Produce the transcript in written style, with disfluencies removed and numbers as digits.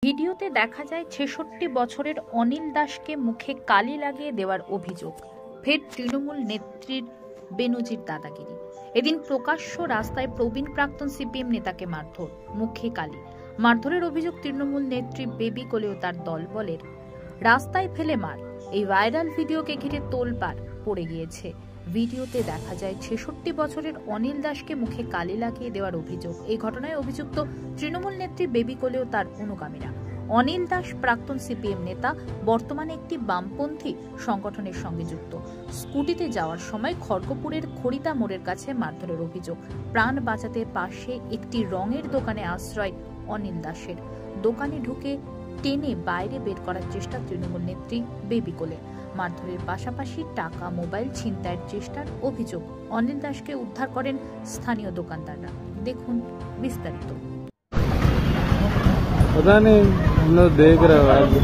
ভিডিওতে দেখা যায় ৬৬ বছরের অনিল দাসকে মুখে কালি লাগিয়ে দেওয়ার অভিযোগ। ফের তৃণমূল নেত্রীর বেনজির দাদাগিরি। এদিন প্রকাশ্য রাস্তায় প্রবীণ প্রাক্তন সিপিএম নেতাকে মারধর, মুখে কালি। মারধরের অভিযোগ তৃণমূল নেত্রী বেবি কোলেও তার দলবলের। রাস্তায় ফেলে মার। এই ভাইরাল ভিডিওকে ঘিরে তোলপাড় পড়ে গিয়েছে। ভিডিওতে দেখা যায় ৬৬ বছরের অনিল দাসকে মুখে কালি লাগিয়ে দেওয়ার অভিযোগ। এই ঘটনায় অভিযুক্ত তৃণমূল নেত্রী বেবি কোলেও তার অনুগামীরা। অনিল দাস প্রাক্তন সিপিএম নেতা, বর্তমানে একটি বামপন্থী সংগঠনের সঙ্গে যুক্ত। স্কুটিতে যাওয়ার সময় খড়গপুরের খড়িতা মোড়ের কাছে মারধরের অভিযোগ। প্রাণ বাঁচাতে পাশে একটি রঙের দোকানে আশ্রয় অনিল দাসের। দোকানে ঢুকে টেনে বাইরে বের করার চেষ্টা তৃণমূল নেত্রী বেবি কোলে। মারধরের পাশাপাশি টাকা, মোবাইল ছিনতাইয়ের চেষ্টার অভিযোগ। অনিল দাসকে উদ্ধার করেন স্থানীয় দোকানদাররা। দেখুন বিস্তারিত। पता नहीं, हम लोग देख रहे हो।